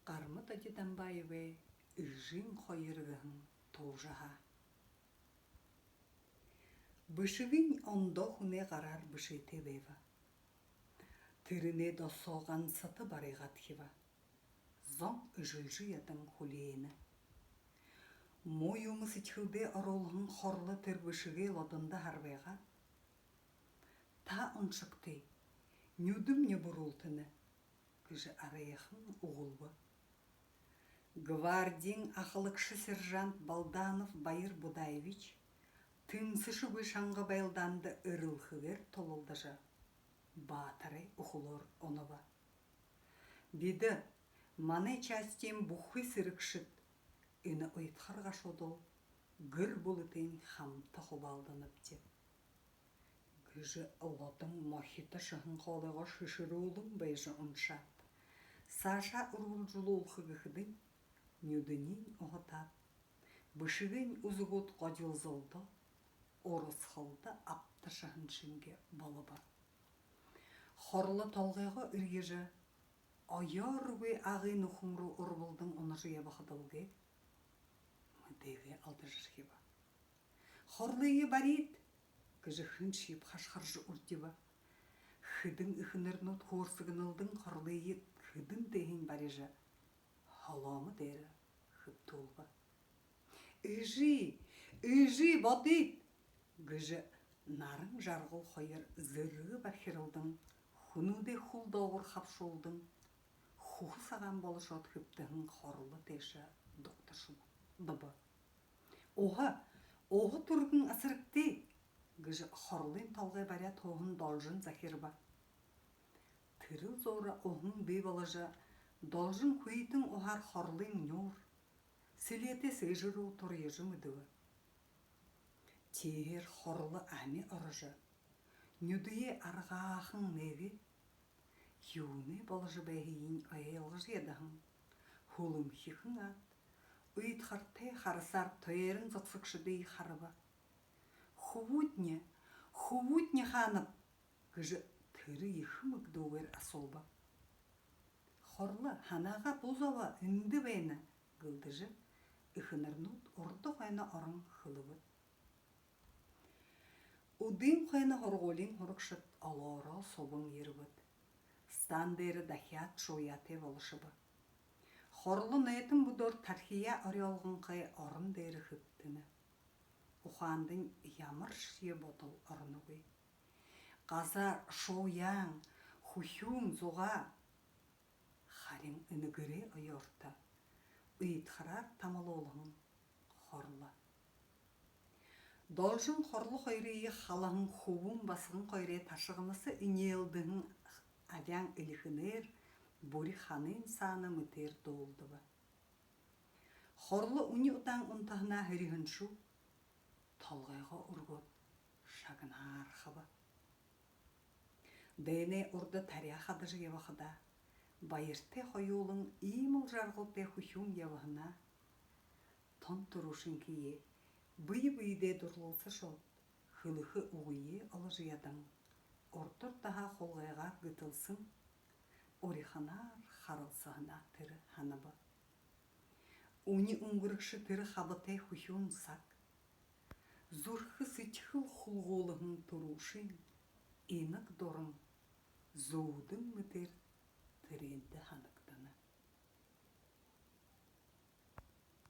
Қармы Дамбаеве үжін қойырғын тоғжаға. Бышывин ондо хуне қарар бышыте бева. Тіріне досоған сыты барығат хива. Зон үжілжі ятын хулейіні. Мойумы сычхылде оролғын хорлы тір бышыге лодында харвеға. Та ұншықты, нүдім не бұрултыны, күжі араяхын ұғылбы. Гвардин ақылықшы сержант Балданов Байыр Будаевич тынсышы бышанғы байлданды ырылхывер толылдыжы. Батыры ұқылыр оныба. Биді, маны частен бұхы сірікшіт, үні ұйтқарға шодол, гір бұлытын хамты құбалданып деп. Күжі ұлатын махиты шығын қолыға шышыры олым бәйжі ұншат. Саша ұрғыл жылу ұлқығықдың, нүдінен ұғытап, бышығын ұзығыт қадылзылды, орыс қылды апты шығын шынге балыба. Хорлы толғайға үргежі, айар өй ағын ұқымру ұрбылдың ұнышыға бақыдылғы, мүдеге алды жышқеба. Хорлыйы барид, күжі хын шиып қашқаржы үрдеба. Хыдың үхінірнұт қорсығынылдың хорлыйы хыдың дейін барежі. Халамы дәрі хып толба. Үжі, бодид! Күжі нарын жарғыл қойыр зыры бәхірілдің, хүнуде хулдауыр қапшолдың, хуғы саған болышот хыптығын хорлы теші доқтыршыл дыбы. Оғы тұрғын асырықты, күжі хорлын талғай баря тоғын должын захирба. Тырыл зоры оғын бейбалыжы, должын көйтің оғар хорлын нюр, сілеті сыжыру тұрыжы мүдігі. Тегер хорлы әме ұрыжы, нүдіе арғағын неге, юны балыжы бәйін айылғыз едіғын, хулым хиқын ат, ұйтқарты қарысар тойерін зықсықшыды қарыба. Хувутне ханып, күжі түрі ехімік доғыр асолба. Хорлы ханаға бұзава үнді бәйіні гылдыжы, үхінірнұт ұрды қайна орын қылыбыд. Удын қайна хорғолин хорықшыт алора собың ерібід. Стандері дахият шояте болышыбы. Хорлы нәйтін бұдыр тархия орелғын қай орын дәрі хыптыны. Ухандың ямыр шие ботыл орыны қой. Қазар шояң, хухюң зоға. Харин үнігіре ойорта. Үйтқарар тамалолығын хорлы. Должын хорлы қойрейі халағын хубын басығын қойрей ташығынысы үнелдігін авян үліхінер, бұри ханын саны мүтер долдыбы. Хорлы үні ұтан ұнтағына хүрігін шу, толғайға ұрғыт шағынар қыбы. Дәне ұрды тария қадыжы евақыда, байырте қойуылың имыл жарғылпе хүхюм евағына, тон тұрушын кие, бұй-бұйде дұрлылсы шот, хылықы ұғые алыжиядан, ортыр таға қолғайға ғытылсын, ориханар харылсығына тірі ханыбы. Уни ұңғырықшы тірі қабытай хүхюн сак, зұрқы сычхыл құлғолығын тұрушын, енік дұрын, зоудың мүтер тіренді ханып.